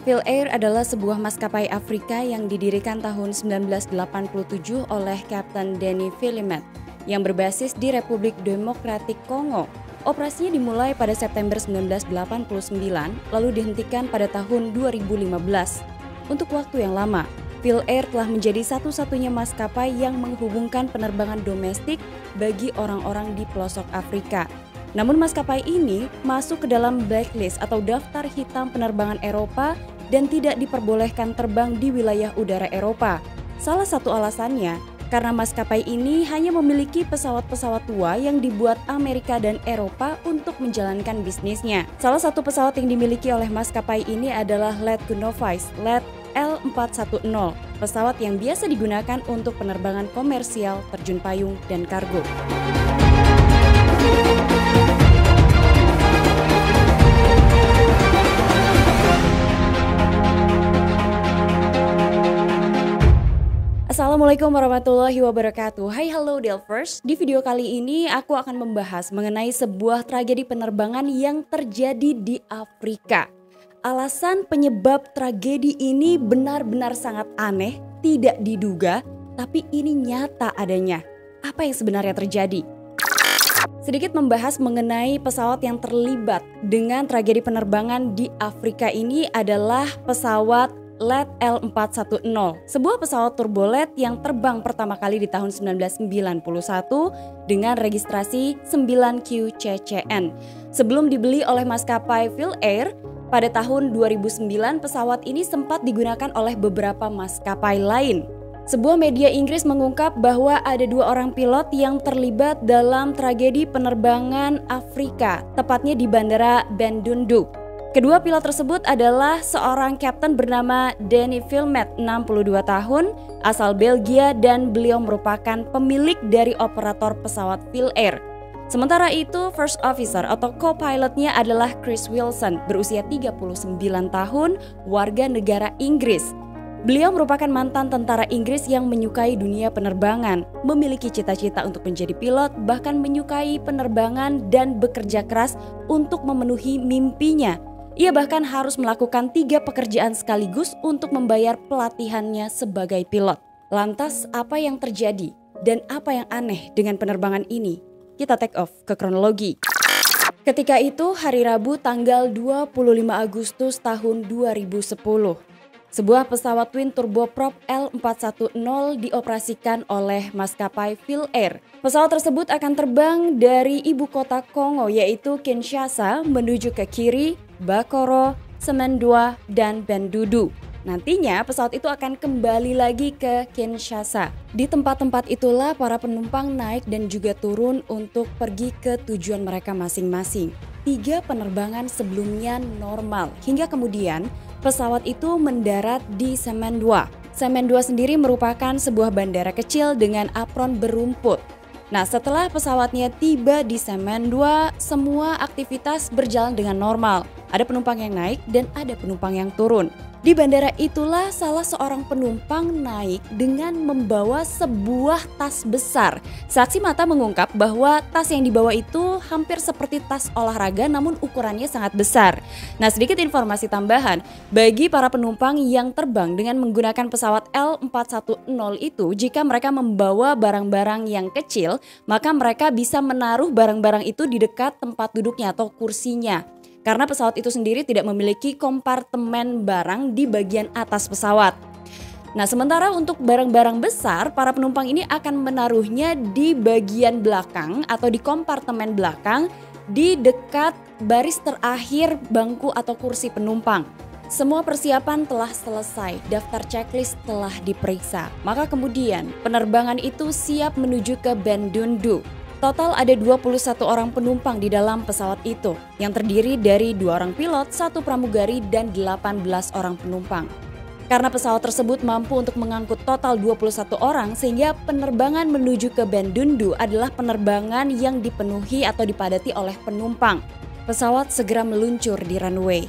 PhilAir adalah sebuah maskapai Afrika yang didirikan tahun 1987 oleh Kapten Denny Filimet yang berbasis di Republik Demokratik Kongo. Operasinya dimulai pada September 1989 lalu dihentikan pada tahun 2015. Untuk waktu yang lama, PhilAir telah menjadi satu-satunya maskapai yang menghubungkan penerbangan domestik bagi orang-orang di pelosok Afrika. Namun maskapai ini masuk ke dalam blacklist atau daftar hitam penerbangan Eropa dan tidak diperbolehkan terbang di wilayah udara Eropa. Salah satu alasannya karena maskapai ini hanya memiliki pesawat-pesawat tua yang dibuat Amerika dan Eropa untuk menjalankan bisnisnya. Salah satu pesawat yang dimiliki oleh maskapai ini adalah Letgunovice L410, pesawat yang biasa digunakan untuk penerbangan komersial, terjun payung, dan kargo. Assalamualaikum warahmatullahi wabarakatuh. Hai, halo Delvers. Di video kali ini aku akan membahas mengenai sebuah tragedi penerbangan yang terjadi di Afrika. Alasan penyebab tragedi ini benar-benar sangat aneh, tidak diduga, tapi ini nyata adanya. Apa yang sebenarnya terjadi? Sedikit membahas mengenai pesawat yang terlibat dengan tragedi penerbangan di Afrika ini adalah pesawat Let L410, sebuah pesawat turbolet yang terbang pertama kali di tahun 1991 dengan registrasi 9QCCN. Sebelum dibeli oleh maskapai PhilAir, pada tahun 2009 pesawat ini sempat digunakan oleh beberapa maskapai lain. Sebuah media Inggris mengungkap bahwa ada 2 orang pilot yang terlibat dalam tragedi penerbangan Afrika, tepatnya di Bandara Bandundu. Kedua pilot tersebut adalah seorang kapten bernama Denny Filimet, 62 tahun, asal Belgia, dan beliau merupakan pemilik dari operator pesawat PhilAir. Sementara itu, first officer atau co-pilotnya adalah Chris Wilson, berusia 39 tahun, warga negara Inggris. Beliau merupakan mantan tentara Inggris yang menyukai dunia penerbangan, memiliki cita-cita untuk menjadi pilot, bahkan menyukai penerbangan dan bekerja keras untuk memenuhi mimpinya. Ia bahkan harus melakukan 3 pekerjaan sekaligus untuk membayar pelatihannya sebagai pilot. Lantas apa yang terjadi dan apa yang aneh dengan penerbangan ini? Kita take off ke kronologi. Ketika itu hari Rabu tanggal 25 Agustus tahun 2010. Sebuah pesawat twin turboprop L410 dioperasikan oleh maskapai PhilAir. Pesawat tersebut akan terbang dari ibu kota Kongo yaitu Kinshasa menuju ke Kiri, Bakoro, Semendua, dan Bandundu. Nantinya pesawat itu akan kembali lagi ke Kinshasa. Di tempat-tempat itulah para penumpang naik dan juga turun untuk pergi ke tujuan mereka masing-masing. 3 penerbangan sebelumnya normal, hingga kemudian pesawat itu mendarat di Semendua. Semendua sendiri merupakan sebuah bandara kecil dengan apron berumput. Nah, setelah pesawatnya tiba di Semendua, semua aktivitas berjalan dengan normal. Ada penumpang yang naik dan ada penumpang yang turun. Di bandara itulah salah seorang penumpang naik dengan membawa sebuah tas besar. Saksi mata mengungkap bahwa tas yang dibawa itu hampir seperti tas olahraga namun ukurannya sangat besar. Nah, sedikit informasi tambahan, bagi para penumpang yang terbang dengan menggunakan pesawat L410 itu, jika mereka membawa barang-barang yang kecil, maka mereka bisa menaruh barang-barang itu di dekat tempat duduknya atau kursinya. Karena pesawat itu sendiri tidak memiliki kompartemen barang di bagian atas pesawat. Nah, sementara untuk barang-barang besar, para penumpang ini akan menaruhnya di bagian belakang atau di kompartemen belakang di dekat baris terakhir bangku atau kursi penumpang. Semua persiapan telah selesai, daftar checklist telah diperiksa. Maka kemudian penerbangan itu siap menuju ke Bandundu. Total ada 21 orang penumpang di dalam pesawat itu, yang terdiri dari 2 orang pilot, 1 pramugari, dan 18 orang penumpang. Karena pesawat tersebut mampu untuk mengangkut total 21 orang, sehingga penerbangan menuju ke Bandundu adalah penerbangan yang dipenuhi atau dipadati oleh penumpang. Pesawat segera meluncur di runway.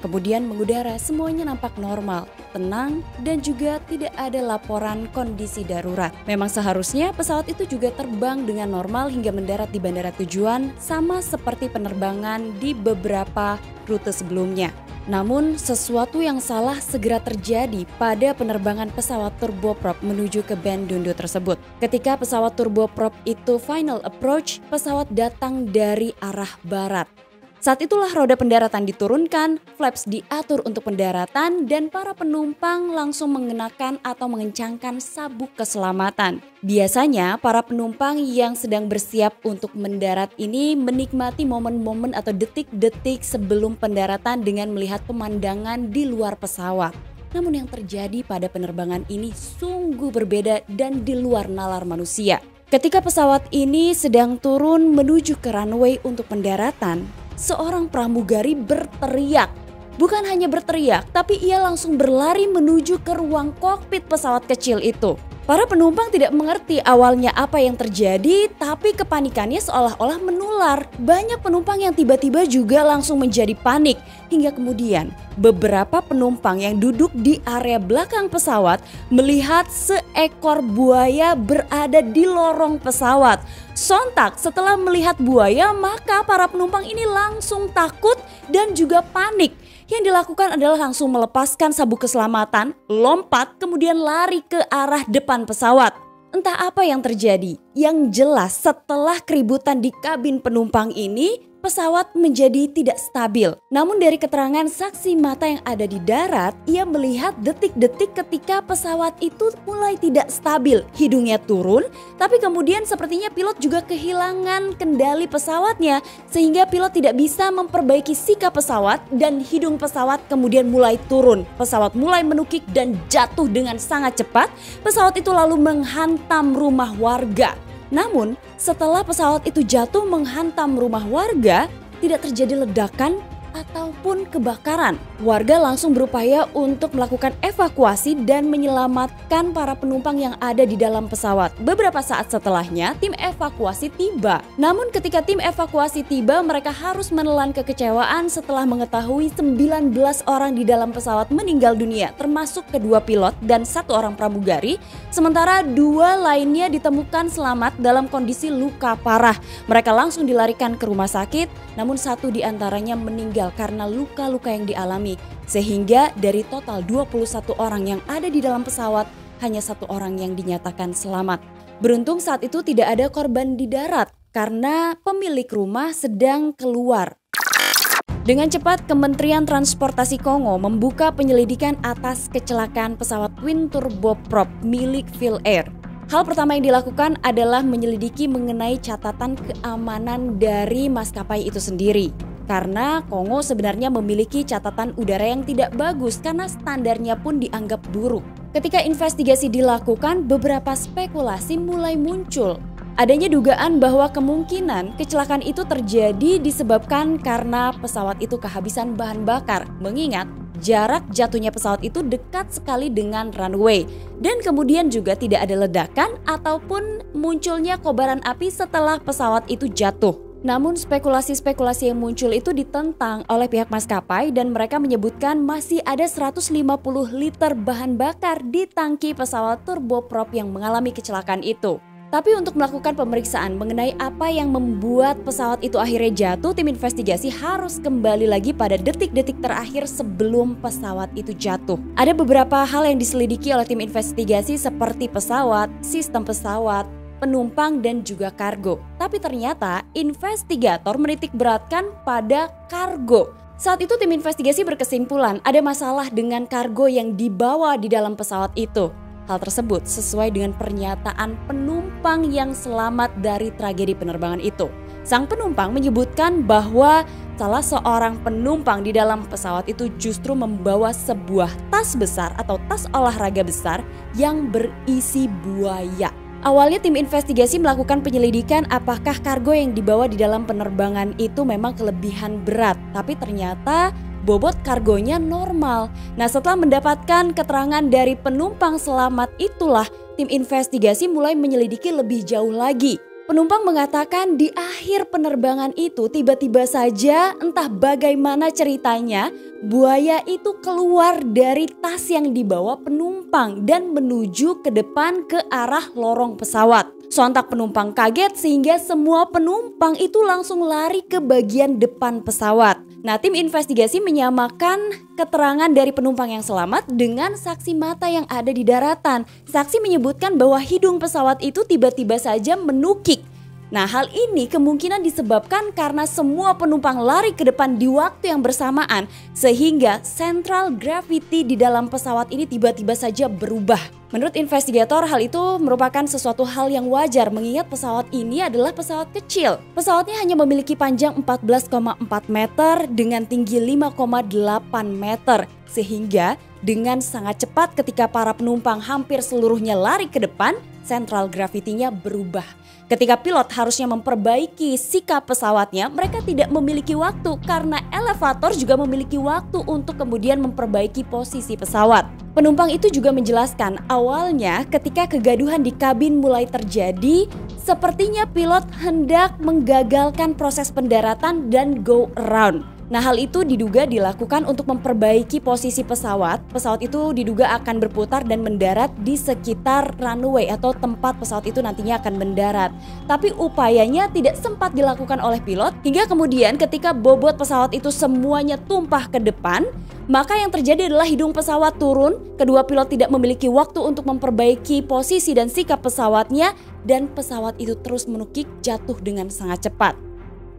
Kemudian mengudara, semuanya nampak normal, tenang, dan juga tidak ada laporan kondisi darurat. Memang seharusnya pesawat itu juga terbang dengan normal hingga mendarat di bandara tujuan, sama seperti penerbangan di beberapa rute sebelumnya. Namun sesuatu yang salah segera terjadi pada penerbangan pesawat turboprop menuju ke Bandundu tersebut. Ketika pesawat turboprop itu final approach, pesawat datang dari arah barat. Saat itulah roda pendaratan diturunkan, flaps diatur untuk pendaratan, dan para penumpang langsung mengenakan atau mengencangkan sabuk keselamatan. Biasanya para penumpang yang sedang bersiap untuk mendarat ini menikmati momen-momen atau detik-detik sebelum pendaratan dengan melihat pemandangan di luar pesawat. Namun yang terjadi pada penerbangan ini sungguh berbeda dan di luar nalar manusia. Ketika pesawat ini sedang turun menuju ke runway untuk pendaratan, seorang pramugari berteriak. Bukan hanya berteriak, tapi ia langsung berlari menuju ke ruang kokpit pesawat kecil itu. Para penumpang tidak mengerti awalnya apa yang terjadi, tapi kepanikannya seolah-olah menular. Banyak penumpang yang tiba-tiba juga langsung menjadi panik. Hingga kemudian beberapa penumpang yang duduk di area belakang pesawat melihat seekor buaya berada di lorong pesawat. Sontak setelah melihat buaya, maka para penumpang ini langsung takut dan juga panik. Yang dilakukan adalah langsung melepaskan sabuk keselamatan, lompat, kemudian lari ke arah depan pesawat. Entah apa yang terjadi, yang jelas setelah keributan di kabin penumpang ini, pesawat menjadi tidak stabil. Namun dari keterangan saksi mata yang ada di darat, ia melihat detik-detik ketika pesawat itu mulai tidak stabil. Hidungnya turun, tapi kemudian sepertinya pilot juga kehilangan kendali pesawatnya, sehingga pilot tidak bisa memperbaiki sikap pesawat dan hidung pesawat kemudian mulai turun. Pesawat mulai menukik dan jatuh dengan sangat cepat. Pesawat itu lalu menghantam rumah warga. Namun setelah pesawat itu jatuh menghantam rumah warga, tidak terjadi ledakan ataupun kebakaran. Warga langsung berupaya untuk melakukan evakuasi dan menyelamatkan para penumpang yang ada di dalam pesawat. Beberapa saat setelahnya tim evakuasi tiba. Namun ketika tim evakuasi tiba, mereka harus menelan kekecewaan setelah mengetahui 19 orang di dalam pesawat meninggal dunia, termasuk kedua pilot dan satu orang pramugari. Sementara 2 lainnya ditemukan selamat dalam kondisi luka parah. Mereka langsung dilarikan ke rumah sakit, namun 1 diantaranya meninggal karena luka-luka yang dialami, sehingga dari total 21 orang yang ada di dalam pesawat, hanya 1 orang yang dinyatakan selamat. Beruntung saat itu tidak ada korban di darat karena pemilik rumah sedang keluar. Dengan cepat, Kementerian Transportasi Kongo membuka penyelidikan atas kecelakaan pesawat twin turboprop milik Phil Air. Hal pertama yang dilakukan adalah menyelidiki mengenai catatan keamanan dari maskapai itu sendiri. Karena Kongo sebenarnya memiliki catatan udara yang tidak bagus karena standarnya pun dianggap buruk. Ketika investigasi dilakukan, beberapa spekulasi mulai muncul. Adanya dugaan bahwa kemungkinan kecelakaan itu terjadi disebabkan karena pesawat itu kehabisan bahan bakar, mengingat jarak jatuhnya pesawat itu dekat sekali dengan runway. Dan kemudian juga tidak ada ledakan ataupun munculnya kobaran api setelah pesawat itu jatuh. Namun spekulasi-spekulasi yang muncul itu ditentang oleh pihak maskapai dan mereka menyebutkan masih ada 150 liter bahan bakar di tangki pesawat turboprop yang mengalami kecelakaan itu. Tapi untuk melakukan pemeriksaan mengenai apa yang membuat pesawat itu akhirnya jatuh, tim investigasi harus kembali lagi pada detik-detik terakhir sebelum pesawat itu jatuh. Ada beberapa hal yang diselidiki oleh tim investigasi seperti pesawat, sistem pesawat, penumpang dan juga kargo. Tapi ternyata investigator menitik beratkan pada kargo. Saat itu tim investigasi berkesimpulan ada masalah dengan kargo yang dibawa di dalam pesawat itu. Hal tersebut sesuai dengan pernyataan penumpang yang selamat dari tragedi penerbangan itu. Sang penumpang menyebutkan bahwa salah seorang penumpang di dalam pesawat itu justru membawa sebuah tas besar atau tas olahraga besar yang berisi buaya. Awalnya tim investigasi melakukan penyelidikan apakah kargo yang dibawa di dalam penerbangan itu memang kelebihan berat, tapi ternyata bobot kargonya normal. Nah, setelah mendapatkan keterangan dari penumpang selamat itulah tim investigasi mulai menyelidiki lebih jauh lagi. Penumpang mengatakan di akhir penerbangan itu tiba-tiba saja entah bagaimana ceritanya buaya itu keluar dari tas yang dibawa penumpang dan menuju ke depan ke arah lorong pesawat. Sontak penumpang kaget sehingga semua penumpang itu langsung lari ke bagian depan pesawat. Nah, tim investigasi menyamakan keterangan dari penumpang yang selamat dengan saksi mata yang ada di daratan. Saksi menyebutkan bahwa hidung pesawat itu tiba-tiba saja menukik. Nah, hal ini kemungkinan disebabkan karena semua penumpang lari ke depan di waktu yang bersamaan sehingga central gravity di dalam pesawat ini tiba-tiba saja berubah. Menurut investigator, hal itu merupakan sesuatu hal yang wajar mengingat pesawat ini adalah pesawat kecil. Pesawatnya hanya memiliki panjang 14,4 meter dengan tinggi 5,8 meter sehingga dengan sangat cepat ketika para penumpang hampir seluruhnya lari ke depan, central gravity-nya berubah. Ketika pilot harusnya memperbaiki sikap pesawatnya, mereka tidak memiliki waktu karena elevator juga memiliki waktu untuk kemudian memperbaiki posisi pesawat. Penumpang itu juga menjelaskan awalnya ketika kegaduhan di kabin mulai terjadi, sepertinya pilot hendak menggagalkan proses pendaratan dan go around. Nah, hal itu diduga dilakukan untuk memperbaiki posisi pesawat. Pesawat itu diduga akan berputar dan mendarat di sekitar runway atau tempat pesawat itu nantinya akan mendarat. Tapi upayanya tidak sempat dilakukan oleh pilot hingga kemudian ketika bobot pesawat itu semuanya tumpah ke depan, maka yang terjadi adalah hidung pesawat turun. Kedua pilot tidak memiliki waktu untuk memperbaiki posisi dan sikap pesawatnya dan pesawat itu terus menukik jatuh dengan sangat cepat.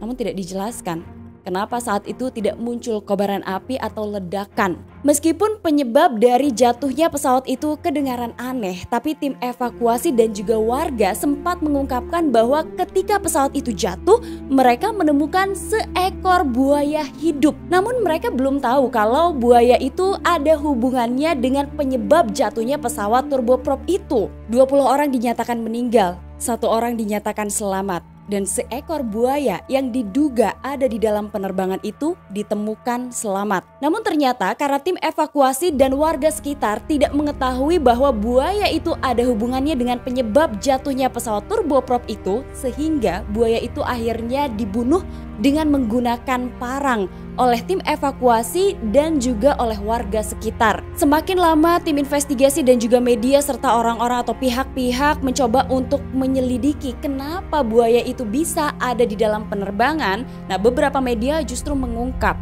Namun tidak dijelaskan kenapa saat itu tidak muncul kobaran api atau ledakan. Meskipun penyebab dari jatuhnya pesawat itu kedengaran aneh, tapi tim evakuasi dan juga warga sempat mengungkapkan bahwa ketika pesawat itu jatuh, mereka menemukan seekor buaya hidup. Namun mereka belum tahu kalau buaya itu ada hubungannya dengan penyebab jatuhnya pesawat turboprop itu. 20 orang dinyatakan meninggal, 1 orang dinyatakan selamat. Dan seekor buaya yang diduga ada di dalam penerbangan itu ditemukan selamat. Namun ternyata karena tim evakuasi dan warga sekitar tidak mengetahui bahwa buaya itu ada hubungannya dengan penyebab jatuhnya pesawat turboprop itu, sehingga buaya itu akhirnya dibunuh dengan menggunakan parang oleh tim evakuasi dan juga oleh warga sekitar. Semakin lama tim investigasi dan juga media serta orang-orang atau pihak-pihak mencoba untuk menyelidiki kenapa buaya itu bisa ada di dalam penerbangan. Nah, beberapa media justru mengungkap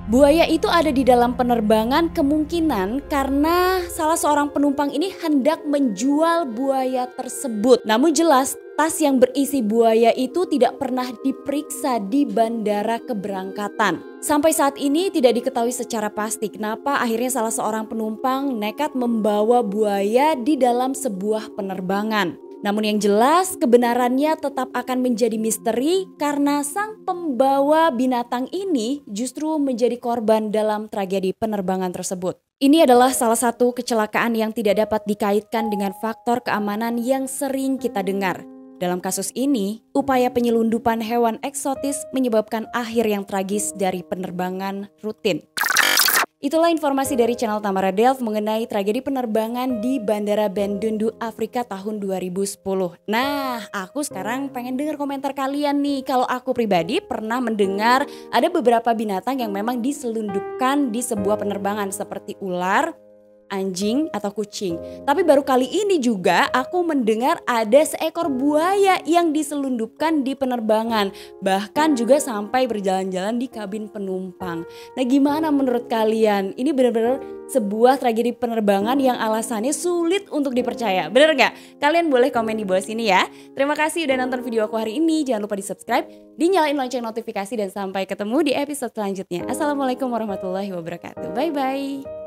buaya itu ada di dalam penerbangan kemungkinan karena salah seorang penumpang ini hendak menjual buaya tersebut. Namun jelas tas yang berisi buaya itu tidak pernah diperiksa di bandara keberangkatan. Sampai saat ini tidak diketahui secara pasti kenapa akhirnya salah seorang penumpang nekat membawa buaya di dalam sebuah penerbangan. Namun yang jelas kebenarannya tetap akan menjadi misteri karena sang pembawa binatang ini justru menjadi korban dalam tragedi penerbangan tersebut. Ini adalah salah satu kecelakaan yang tidak dapat dikaitkan dengan faktor keamanan yang sering kita dengar. Dalam kasus ini, upaya penyelundupan hewan eksotis menyebabkan akhir yang tragis dari penerbangan rutin. Itulah informasi dari channel Tamara Delf mengenai tragedi penerbangan di Bandara Bandundu, Afrika tahun 2010. Nah, aku sekarang pengen dengar komentar kalian nih. Kalau aku pribadi pernah mendengar ada beberapa binatang yang memang diselundupkan di sebuah penerbangan seperti ular, anjing atau kucing. Tapi baru kali ini juga aku mendengar ada seekor buaya yang diselundupkan di penerbangan. Bahkan juga sampai berjalan-jalan di kabin penumpang. Nah, gimana menurut kalian? Ini benar-benar sebuah tragedi penerbangan yang alasannya sulit untuk dipercaya. Bener gak? Kalian boleh komen di bawah sini ya. Terima kasih udah nonton video aku hari ini. Jangan lupa di subscribe, dinyalain lonceng notifikasi, dan sampai ketemu di episode selanjutnya. Assalamualaikum warahmatullahi wabarakatuh. Bye-bye.